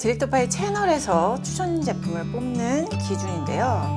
디렉터파이 채널에서 추천 제품을 뽑는 기준인데요.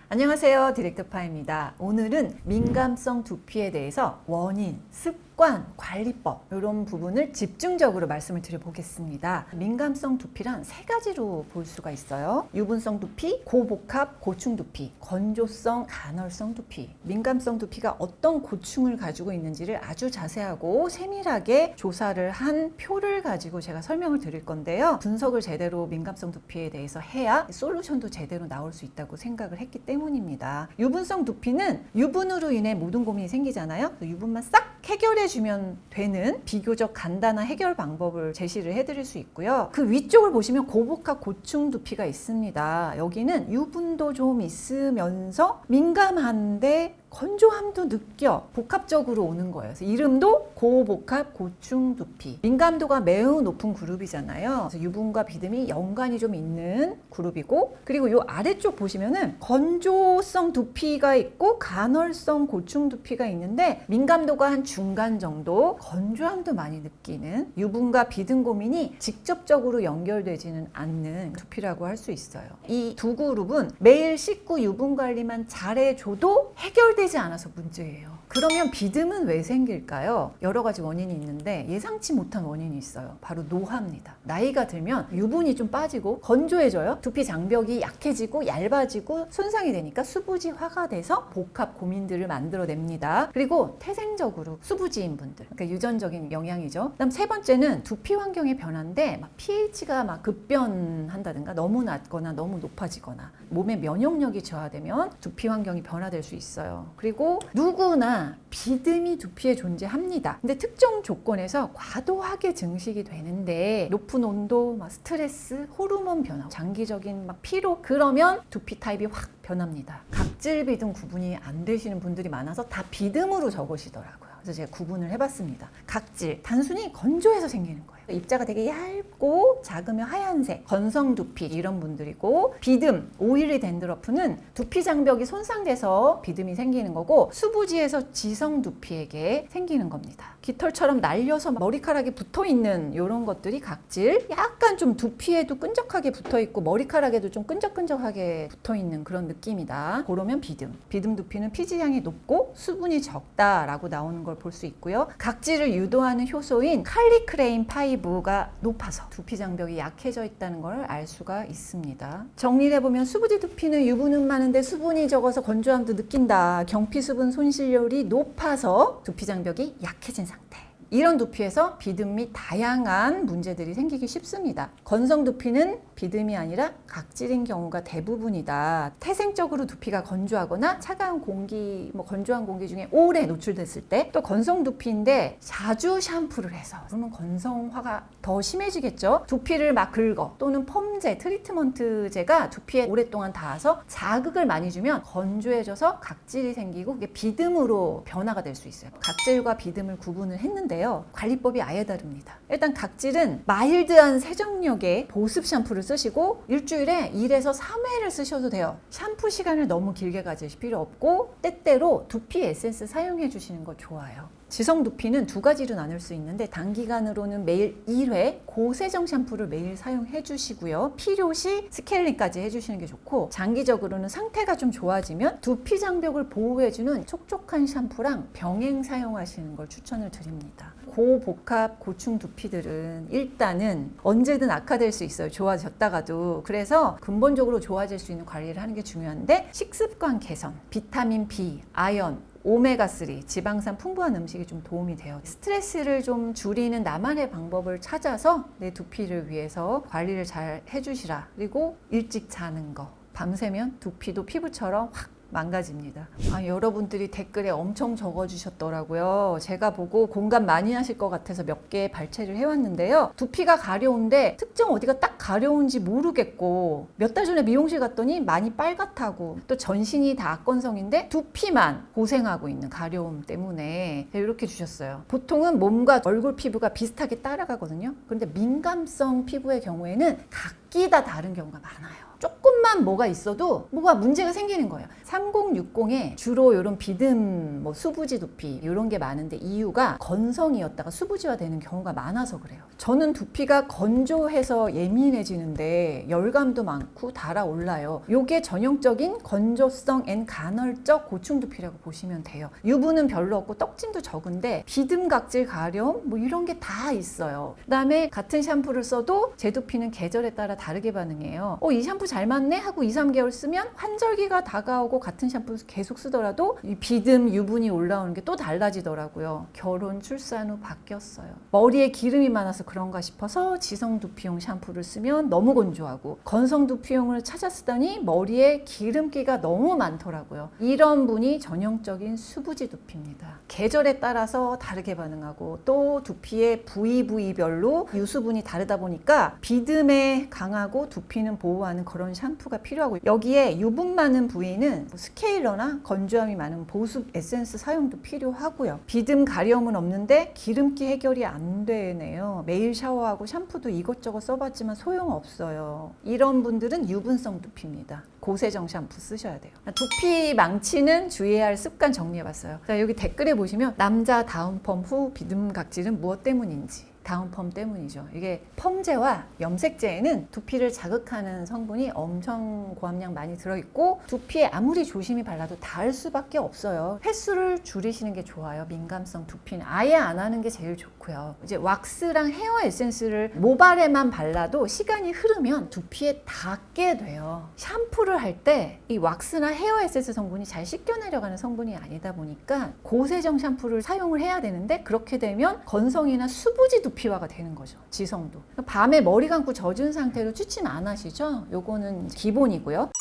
안녕하세요, 디렉터파입니다. 오늘은 민감성 두피에 대해서 원인, 습관, 관리법 이런 부분을 집중적으로 말씀을 드려보겠습니다. 민감성 두피란 세 가지로 볼 수가 있어요. 유분성 두피, 고복합, 고충 두피, 건조성, 간헐성 두피. 민감성 두피가 어떤 고충을 가지고 있는지를 아주 자세하고 세밀하게 조사를 한 표를 가지고 제가 설명을 드릴 건데요. 분석을 제대로 민감성 두피에 대해서 해야 솔루션도 제대로 나올 수 있다고 생각을 했기 때문입니다. 유분성 두피는 유분으로 인해 모든 고민이 생기잖아요. 유분만 싹 해결해주면 되는 비교적 간단한 해결 방법을 제시를 해드릴 수 있고요. 그 위쪽을 보시면 고복합 고충 두피가 있습니다. 여기는 유분도 좀 있으면서 민감한데 건조함도 느껴 복합적으로 오는 거예요. 그래서 이름도 고복합 고충 두피. 민감도가 매우 높은 그룹이잖아요. 그래서 유분과 비듬이 연관이 좀 있는 그룹이고, 그리고 이 아래쪽 보시면은 건조성 두피가 있고 간헐성 고충 두피가 있는데 민감도가 한 중간 정도, 건조함도 많이 느끼는 유분과 비듬 고민이 직접적으로 연결되지는 않는 두피라고 할 수 있어요. 이 두 그룹은 매일 씻고 유분 관리만 잘해줘도 해결되지 않아서 문제예요. 그러면 비듬은 왜 생길까요? 여러 가지 원인이 있는데 예상치 못한 원인이 있어요. 바로 노화입니다. 나이가 들면 유분이 좀 빠지고 건조해져요. 두피 장벽이 약해지고 얇아지고 손상이 되니까 수부지화가 돼서 복합 고민들을 만들어냅니다. 그리고 태생적으로 수부지인 분들, 그러니까 유전적인 영향이죠. 그다음 세 번째는 두피 환경의 변화인데 pH가 급변한다든가 너무 낮거나 너무 높아지거나 몸의 면역력이 저하되면 두피 환경이 변화될 수 있어요. 그리고 누구나 비듬이 두피에 존재합니다. 근데 특정 조건에서 과도하게 증식이 되는데 높은 온도, 스트레스, 호르몬 변화, 장기적인 피로, 그러면 두피 타입이 확 변합니다. 각질 비듬 구분이 안 되시는 분들이 많아서 다 비듬으로 적으시더라고요. 그래서 제가 구분을 해봤습니다. 각질, 단순히 건조해서 생기는 거예요. 입자가 되게 얇고 작으면 하얀색, 건성 두피 이런 분들이고, 비듬, 오일리 댄드러프는 두피 장벽이 손상돼서 비듬이 생기는 거고, 수부지에서 지성 두피에게 생기는 겁니다. 깃털처럼 날려서 머리카락이 붙어있는 이런 것들이 각질, 약간 좀 두피에도 끈적하게 붙어있고 머리카락에도 좀 끈적끈적하게 붙어있는 그런 느낌이다. 그러면 비듬. 비듬 두피는 피지량이 높고 수분이 적다라고 나오는 걸 볼 수 있고요. 각질을 유도하는 효소인 칼리크레인 파이브가 높아서 두피 장벽이 약해져 있다는 걸 알 수가 있습니다. 정리를 해보면 수부지 두피는 유분은 많은데 수분이 적어서 건조함도 느낀다. 경피수분 손실률이 높아서 두피 장벽이 약해진 상태. 이런 두피에서 비듬 및 다양한 문제들이 생기기 쉽습니다. 건성 두피는 비듬이 아니라 각질인 경우가 대부분이다. 태생적으로 두피가 건조하거나 차가운 공기, 건조한 공기 중에 오래 노출됐을 때, 또 건성 두피인데 자주 샴푸를 해서, 그러면 건성화가 더 심해지겠죠. 두피를 긁어 또는 펌제, 트리트먼트제가 두피에 오랫동안 닿아서 자극을 많이 주면 건조해져서 각질이 생기고 그게 비듬으로 변화가 될 수 있어요. 각질과 비듬을 구분을 했는데요. 관리법이 아예 다릅니다. 일단 각질은 마일드한 세정력의 보습 샴푸를 쓰시고 일주일에 1에서 3회를 쓰셔도 돼요. 샴푸 시간을 너무 길게 가지실 필요 없고 때때로 두피 에센스 사용해 주시는 거 좋아요. 지성 두피는 두 가지로 나눌 수 있는데 단기간으로는 매일 1회 고세정 샴푸를 매일 사용해 주시고요. 필요시 스케일링까지 해주시는 게 좋고, 장기적으로는 상태가 좀 좋아지면 두피 장벽을 보호해주는 촉촉한 샴푸랑 병행 사용하시는 걸 추천을 드립니다. 고복합 고충 두피들은 일단은 언제든 악화될 수 있어요. 좋아졌다가도. 그래서 근본적으로 좋아질 수 있는 관리를 하는 게 중요한데, 식습관 개선, 비타민 B, 아연, 오메가3, 지방산 풍부한 음식이 좀 도움이 돼요. 스트레스를 좀 줄이는 나만의 방법을 찾아서 내 두피를 위해서 관리를 잘 해주시라. 그리고 일찍 자는 거. 밤새면 두피도 피부처럼 확 망가집니다. 여러분들이 댓글에 엄청 적어주셨더라고요. 제가 보고 공감 많이 하실 것 같아서 몇 개 발췌를 해왔는데요. 두피가 가려운데 특정 어디가 딱 가려운지 모르겠고, 몇 달 전에 미용실 갔더니 많이 빨갛다고, 또 전신이 다 악건성인데 두피만 고생하고 있는 가려움 때문에 이렇게 주셨어요. 보통은 몸과 얼굴 피부가 비슷하게 따라가거든요. 그런데 민감성 피부의 경우에는 각 각기 다 다른 경우가 많아요. 조금만 뭐가 있어도 뭐가 문제가 생기는 거예요. 3060에 주로 이런 비듬, 뭐 수부지 두피 이런 게 많은데 이유가 건성이었다가 수부지화 되는 경우가 많아서 그래요. 저는 두피가 건조해서 예민해지는데 열감도 많고 달아올라요. 요게 전형적인 건조성 앤 간헐적 고충 두피라고 보시면 돼요. 유분은 별로 없고 떡짐도 적은데 비듬, 각질, 가려움 뭐 이런 게 다 있어요. 그다음에 같은 샴푸를 써도 제 두피는 계절에 따라 다르게 반응해요. 이 샴푸 잘 맞네 하고 2-3개월 쓰면 환절기가 다가오고 같은 샴푸 계속 쓰더라도 이 비듬, 유분이 올라오는 게 또 달라지더라고요. 결혼, 출산 후 바뀌었어요. 머리에 기름이 많아서 그런가 싶어서 지성 두피용 샴푸를 쓰면 너무 건조하고 건성 두피용을 찾아 쓰더니 머리에 기름기가 너무 많더라고요. 이런 분이 전형적인 수부지 두피입니다. 계절에 따라서 다르게 반응하고 또 두피의 부위별로 유수분이 다르다 보니까 비듬에 강하고 두피는 보호하는 그런 샴푸가 필요하고 여기에 유분 많은 부위는 스케일러나 건조함이 많은 보습 에센스 사용도 필요하고요. 비듬 가려움은 없는데 기름기 해결이 안 되네요. 매일 샤워하고 샴푸도 이것저것 써봤지만 소용없어요. 이런 분들은 유분성 두피입니다. 고세정 샴푸 쓰셔야 돼요. 두피 망치는 주의해야 할 습관 정리해봤어요. 자, 여기 댓글에 보시면 남자 다운펌 후 비듬 각질은 무엇 때문인지. 다운펌 때문이죠. 이게 펌제와 염색제에는 두피를 자극하는 성분이 엄청 고함량 많이 들어있고 두피에 아무리 조심히 발라도 닿을 수밖에 없어요. 횟수를 줄이시는 게 좋아요. 민감성 두피는 아예 안 하는 게 제일 좋고요. 이제 왁스랑 헤어 에센스를 모발에만 발라도 시간이 흐르면 두피에 닿게 돼요. 샴푸를 할 때 이 왁스나 헤어 에센스 성분이 잘 씻겨 내려가는 성분이 아니다 보니까 고세정 샴푸를 사용을 해야 되는데 그렇게 되면 건성이나 수부지 두피화가 되는 거죠. 지성도. 밤에 머리 감고 젖은 상태로 추침 안 하시죠? 요거는 기본이고요.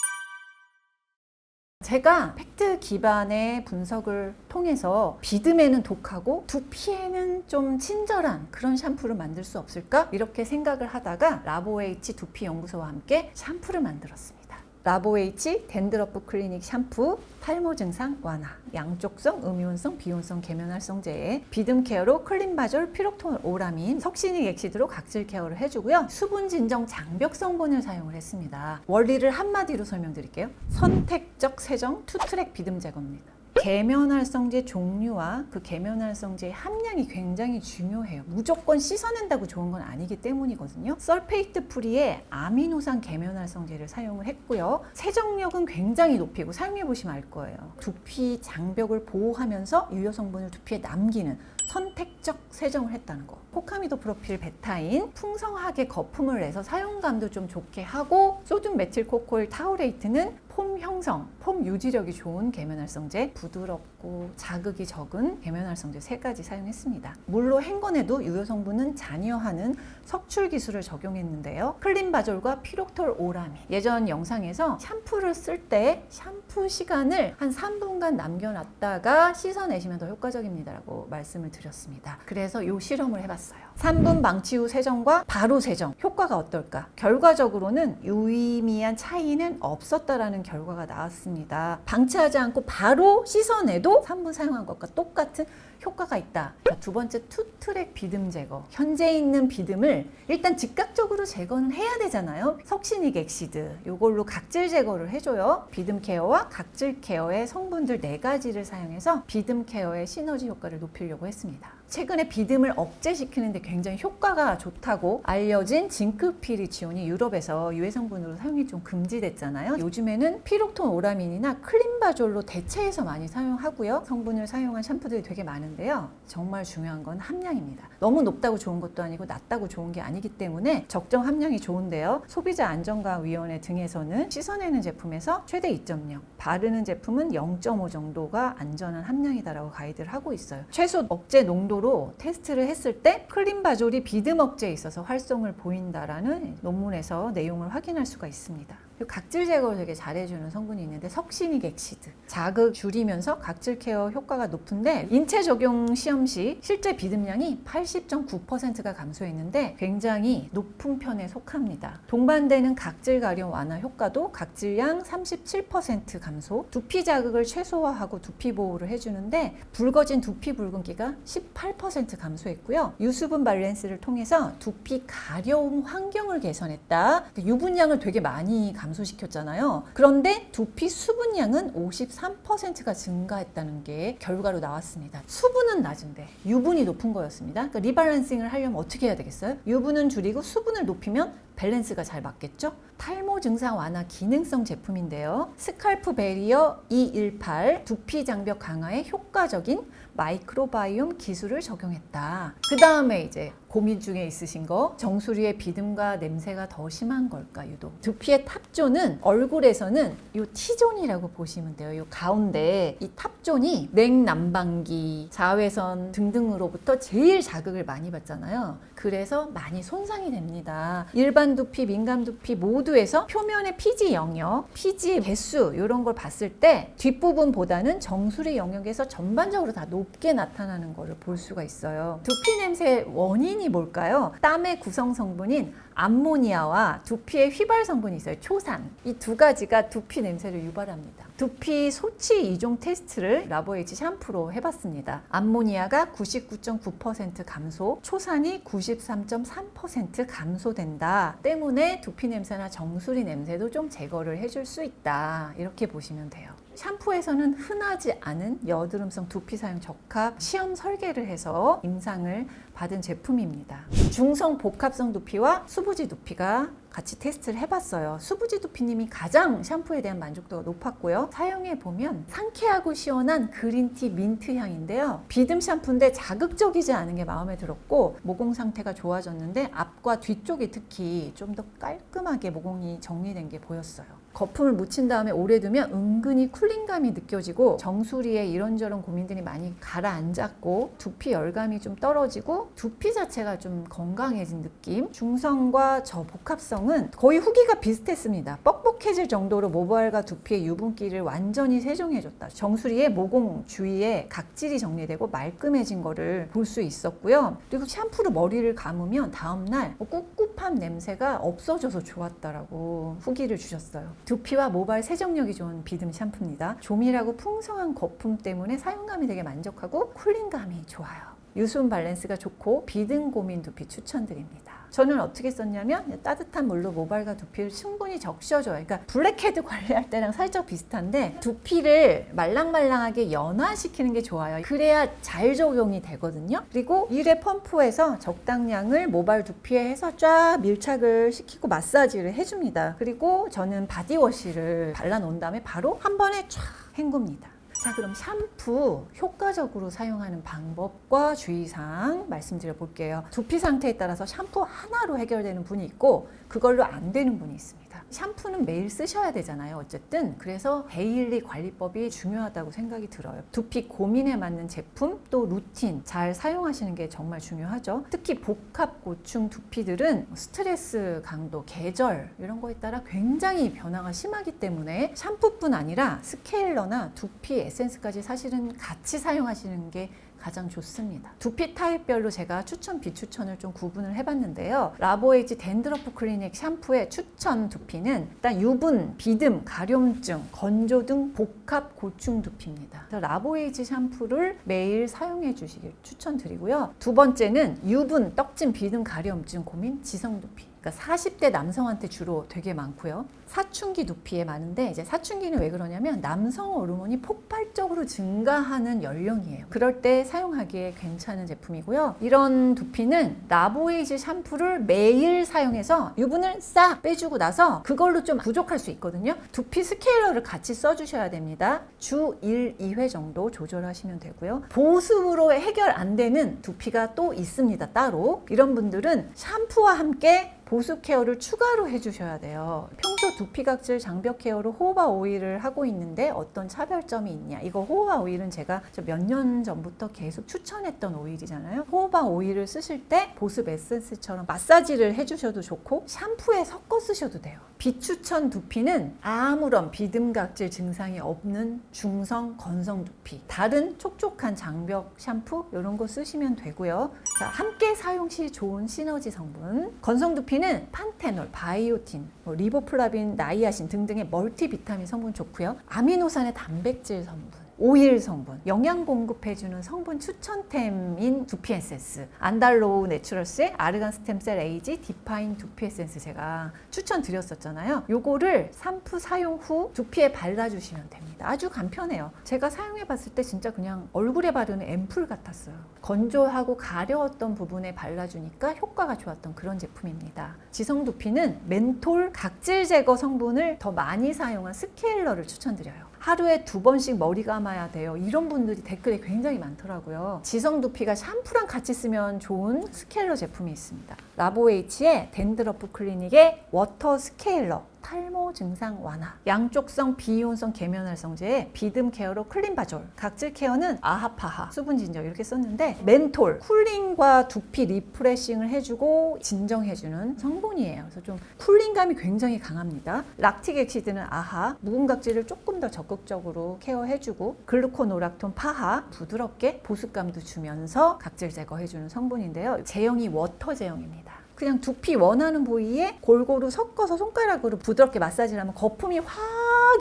제가 팩트 기반의 분석을 통해서 비듬에는 독하고 두피에는 좀 친절한 그런 샴푸를 만들 수 없을까? 이렇게 생각을 하다가 라보H 두피연구소와 함께 샴푸를 만들었습니다. 라보H 댄드러프 클리닉 샴푸, 탈모 증상 완화, 양쪽성, 음이온성, 비온성 계면활성제에 비듬 케어로 클린바졸, 피록톤 오라민, 석신익 엑시드로 각질 케어를 해주고요. 수분 진정 장벽 성분을 사용을 했습니다. 원리를 한마디로 설명드릴게요. 선택적 세정 투트랙 비듬 제거입니다. 계면활성제 종류와 그 계면활성제의 함량이 굉장히 중요해요. 무조건 씻어낸다고 좋은 건 아니기 때문이거든요. 설페이트 프리의 아미노산 계면활성제를 사용을 했고요. 세정력은 굉장히 높이고 사용해보시면 알 거예요. 두피 장벽을 보호하면서 유효 성분을 두피에 남기는 선택적 세정을 했다는 거. 포카미도 프로필 베타인 풍성하게 거품을 내서 사용감도 좀 좋게 하고 소듐 메틸 코코일 타우레이트는 폼 형성, 폼 유지력이 좋은 계면활성제, 부드럽고 자극이 적은 계면활성제 3가지 사용했습니다. 물로 헹궈내도 유효 성분은 잔여하는 석출 기술을 적용했는데요. 클린바졸과 피록톨 오라민. 예전 영상에서 샴푸를 쓸 때 샴푸 시간을 한 3분간 남겨놨다가 씻어내시면 더 효과적입니다라고 말씀을 드렸습니다. 그래서 이 실험을 해봤어요. 3분 방치 후 세정과 바로 세정 효과가 어떨까? 결과적으로는 유의미한 차이는 없었다라는 결과가 나왔습니다. 방치하지 않고 바로 씻어내도 3분 사용한 것과 똑같은 효과가 있다. 자, 두 번째 투트랙 비듬 제거. 현재 있는 비듬을 일단 즉각적으로 제거는 해야 되잖아요. 석신익 엑시드 이걸로 각질 제거를 해줘요. 비듬 케어와 각질 케어의 성분들 4가지를 사용해서 비듬 케어의 시너지 효과를 높이려고 했습니다. 최근에 비듬을 억제시키는데 굉장히 효과가 좋다고 알려진 징크피리치온이 유럽에서 유해 성분으로 사용이 좀 금지됐잖아요. 요즘에는 피록톤 오라민이나 클린바졸로 대체해서 많이 사용하고요. 성분을 사용한 샴푸들이 되게 많은데요. 정말 중요한 건 함량입니다. 너무 높다고 좋은 것도 아니고 낮다고 좋은 게 아니기 때문에 적정 함량이 좋은데요. 소비자안전과위원회 등에서는 씻어내는 제품에서 최대 2.0, 바르는 제품은 0.5 정도가 안전한 함량이다라고 가이드를 하고 있어요. 최소 억제 농도로 테스트를 했을 때 클린바졸이 비듬 억제에 있어서 활성을 보인다라는 논문에서 내용을 확인할 수가 있습니다. 각질 제거를 되게 잘해주는 성분이 있는데 석시닉 엑시드. 자극 줄이면서 각질 케어 효과가 높은데 인체 적용 시험 시 실제 비듬량이 80.9%가 감소했는데 굉장히 높은 편에 속합니다. 동반되는 각질 가려 완화 효과도 각질량 37% 감소, 두피 자극을 최소화하고 두피 보호를 해주는데 붉어진 두피 붉은기가 18% 감소했고요. 유수분 밸런스를 통해서 두피 가려움 환경을 개선했다. 유분량을 되게 많이 감소시켰잖아요. 그런데 두피 수분량은 53%가 증가했다는 게 결과로 나왔습니다. 수분은 낮은데 유분이 높은 거였습니다. 그러니까 리밸런싱을 하려면 어떻게 해야 되겠어요? 유분은 줄이고 수분을 높이면 밸런스가 잘 맞겠죠? 탈모 증상 완화 기능성 제품인데요. 스칼프 베리어 218 두피 장벽 강화에 효과적인 마이크로바이옴 기술을 적용했다. 그 다음에 이제 고민 중에 있으신 거, 정수리의 비듬과 냄새가 더 심한 걸까 유독. 두피의 탑존은 얼굴에서는 이 T존이라고 보시면 돼요. 이 가운데 이 탑존이 냉난방기, 자외선 등등으로부터 제일 자극을 많이 받잖아요. 그래서 많이 손상이 됩니다. 일반 두피, 민감 두피 모두에서 표면의 피지 영역, 피지 개수 이런 걸 봤을 때 뒷부분보다는 정수리 영역에서 전반적으로 다 높게 나타나는 것을 볼 수가 있어요. 두피 냄새 원인이 뭘까요? 땀의 구성 성분인 암모니아와 두피의 휘발 성분이 있어요. 초산. 이 두 가지가 두피 냄새를 유발합니다. 두피 소치 이종 테스트를 라보에이지 샴푸로 해봤습니다. 암모니아가 99.9% 감소, 초산이 93.3% 감소된다. 때문에 두피 냄새나 정수리 냄새도 좀 제거를 해줄 수 있다. 이렇게 보시면 돼요. 샴푸에서는 흔하지 않은 여드름성 두피 사용 적합 시험 설계를 해서 임상을 받은 제품입니다. 중성 복합성 두피와 수부지 두피가 같이 테스트를 해봤어요. 수부지 두피님이 가장 샴푸에 대한 만족도가 높았고요. 사용해보면 상쾌하고 시원한 그린티 민트 향인데요. 비듬 샴푸인데 자극적이지 않은 게 마음에 들었고 모공 상태가 좋아졌는데 앞과 뒤쪽이 특히 좀 더 깔끔하게 모공이 정리된 게 보였어요. 거품을 묻힌 다음에 오래 두면 은근히 쿨링감이 느껴지고 정수리에 이런저런 고민들이 많이 가라앉았고 두피 열감이 좀 떨어지고 두피 자체가 좀 건강해진 느낌. 중성과 저복합성은 거의 후기가 비슷했습니다. 뻑뻑해질 정도로 모발과 두피의 유분기를 완전히 세정해줬다. 정수리에 모공 주위에 각질이 정리되고 말끔해진 거를 볼 수 있었고요. 그리고 샴푸로 머리를 감으면 다음날 꿉꿉한 냄새가 없어져서 좋았다라고 후기를 주셨어요. 두피와 모발 세정력이 좋은 비듬 샴푸입니다. 조밀하고 풍성한 거품 때문에 사용감이 되게 만족하고 쿨링감이 좋아요. 유수분 밸런스가 좋고 비듬 고민 두피 추천드립니다. 저는 어떻게 썼냐면 따뜻한 물로 모발과 두피를 충분히 적셔줘요. 그러니까 블랙헤드 관리할 때랑 살짝 비슷한데 두피를 말랑말랑하게 연화시키는 게 좋아요. 그래야 잘 적용이 되거든요. 그리고 1회 펌프해서 적당량을 모발 두피에 해서 쫙 밀착을 시키고 마사지를 해줍니다. 그리고 저는 바디워시를 발라놓은 다음에 바로 한 번에 쫙 헹굽니다. 자, 그럼 샴푸 효과적으로 사용하는 방법과 주의사항 말씀드려 볼게요. 두피 상태에 따라서 샴푸 하나로 해결되는 분이 있고 그걸로 안 되는 분이 있습니다. 샴푸는 매일 쓰셔야 되잖아요. 어쨌든 그래서 데일리 관리법이 중요하다고 생각이 들어요. 두피 고민에 맞는 제품 또 루틴 잘 사용하시는 게 정말 중요하죠. 특히 복합 고충 두피들은 스트레스 강도, 계절 이런 거에 따라 굉장히 변화가 심하기 때문에 샴푸뿐 아니라 스케일러나 두피 에센스까지 사실은 같이 사용하시는 게 가장 좋습니다. 두피 타입별로 제가 추천, 비추천을 좀 구분을 해봤는데요. 라보에이지 댄드러프 클리닉 샴푸의 추천 두피는 일단 유분, 비듬, 가려움증, 건조 등 복합 고충 두피입니다. 라보에이지 샴푸를 매일 사용해 주시길 추천드리고요. 두 번째는 유분, 떡진, 비듬, 가려움증 고민, 지성 두피. 그러니까 40대 남성한테 주로 되게 많고요. 사춘기 두피에 많은데 이제 사춘기는 왜 그러냐면 남성 호르몬이 폭발적으로 증가하는 연령이에요. 그럴 때 사용하기에 괜찮은 제품이고요. 이런 두피는 라보에이지 샴푸를 매일 사용해서 유분을 싹 빼주고 나서 그걸로 좀 부족할 수 있거든요. 두피 스케일러를 같이 써주셔야 됩니다. 주 1, 2회 정도 조절하시면 되고요. 보습으로 해결 안 되는 두피가 또 있습니다. 따로. 이런 분들은 샴푸와 함께 보습 케어를 추가로 해주셔야 돼요. 평소 두피 각질 장벽 케어로 호호바 오일을 하고 있는데 어떤 차별점이 있냐. 이거 호호바 오일은 제가 몇 년 전부터 계속 추천했던 오일이잖아요. 호호바 오일을 쓰실 때 보습 에센스처럼 마사지를 해주셔도 좋고 샴푸에 섞어 쓰셔도 돼요. 비추천 두피는 아무런 비듬 각질 증상이 없는 중성 건성 두피, 다른 촉촉한 장벽 샴푸 이런 거 쓰시면 되고요. 자, 함께 사용 시 좋은 시너지 성분. 건성 두피는 판테놀, 바이오틴, 리보플라빈, 나이아신 등등의 멀티비타민 성분 좋고요. 아미노산의 단백질 성분, 오일 성분, 영양 공급해주는 성분 추천템인 두피 에센스, 안달로우 내추럴스의 아르간 스템셀 에이지 디파인 두피 에센스 제가 추천드렸었잖아요. 요거를 샴푸 사용 후 두피에 발라주시면 됩니다. 아주 간편해요. 제가 사용해봤을 때 진짜 그냥 얼굴에 바르는 앰플 같았어요. 건조하고 가려웠던 부분에 발라주니까 효과가 좋았던 그런 제품입니다. 지성 두피는 멘톨 각질 제거 성분을 더 많이 사용한 스케일러를 추천드려요. 하루에 2번씩 머리 감아야 돼요. 이런 분들이 댓글에 굉장히 많더라고요. 지성 두피가 샴푸랑 같이 쓰면 좋은 스케일러 제품이 있습니다. 라보에이치의 댄드러프 클리닉의 워터 스케일러, 탈모 증상 완화, 양쪽성 비이온성 계면활성제에 비듬 케어로 클린바졸, 각질 케어는 아하파하, 수분 진정 이렇게 썼는데 멘톨, 쿨링과 두피 리프레싱을 해주고 진정해주는 성분이에요. 그래서 좀 쿨링감이 굉장히 강합니다. 락틱 액시드는 아하, 묵은 각질을 조금 더 적극적으로 케어해주고 글루코노락톤 파하, 부드럽게 보습감도 주면서 각질 제거해주는 성분인데요. 제형이 워터 제형입니다. 그냥 두피 원하는 부위에 골고루 섞어서 손가락으로 부드럽게 마사지를 하면 거품이 확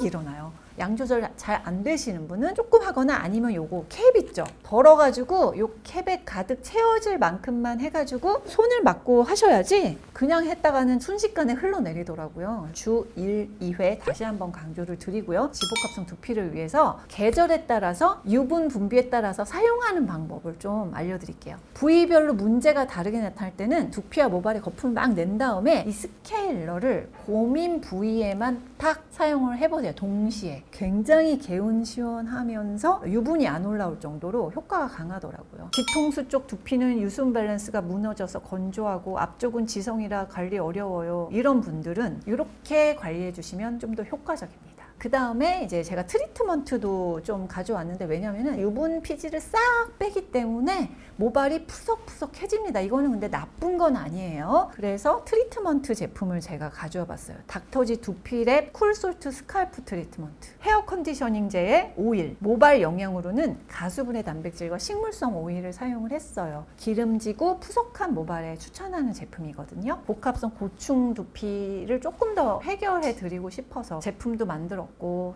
일어나요. 양 조절 잘 안 되시는 분은 조금 하거나 아니면 요거 캡 있죠? 덜어가지고 요 캡에 가득 채워질 만큼만 해가지고 손을 맞고 하셔야지 그냥 했다가는 순식간에 흘러내리더라고요. 주 1, 2회 다시 한번 강조를 드리고요. 지복합성 두피를 위해서 계절에 따라서 유분 분비에 따라서 사용하는 방법을 좀 알려드릴게요. 부위별로 문제가 다르게 나타날 때는 두피와 모발에 거품을 막 낸 다음에 이 스케일러를 고민 부위에만 탁 사용을 해보세요. 동시에. 굉장히 개운시원하면서 유분이 안 올라올 정도로 효과가 강하더라고요. 뒤통수 쪽 두피는 유순 밸런스가 무너져서 건조하고 앞쪽은 지성이라 관리 어려워요. 이런 분들은 이렇게 관리해 주시면 좀 더 효과적입니다. 그 다음에 이제 제가 트리트먼트도 좀 가져왔는데 왜냐면은 유분 피지를 싹 빼기 때문에 모발이 푸석푸석해집니다. 이거는 근데 나쁜 건 아니에요. 그래서 트리트먼트 제품을 제가 가져와 봤어요. 닥터지 두피랩 쿨솔트 스칼프 트리트먼트, 헤어 컨디셔닝제의 오일, 모발 영양으로는 가수분해 단백질과 식물성 오일을 사용을 했어요. 기름지고 푸석한 모발에 추천하는 제품이거든요. 복합성 고충 두피를 조금 더 해결해 드리고 싶어서 제품도 만들었고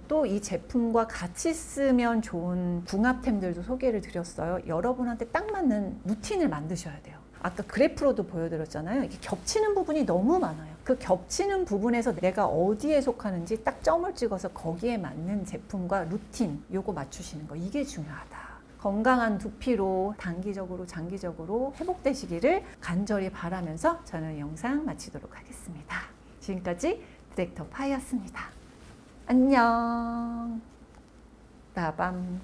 또 이 제품과 같이 쓰면 좋은 궁합템들도 소개를 드렸어요. 여러분한테 딱 맞는 루틴을 만드셔야 돼요. 아까 그래프로도 보여드렸잖아요. 이게 겹치는 부분이 너무 많아요. 그 겹치는 부분에서 내가 어디에 속하는지 딱 점을 찍어서 거기에 맞는 제품과 루틴 요거 맞추시는 거, 이게 중요하다. 건강한 두피로 단기적으로 장기적으로 회복되시기를 간절히 바라면서 저는 영상 마치도록 하겠습니다. 지금까지 디렉터 파이였습니다. 안녕. 빠밤.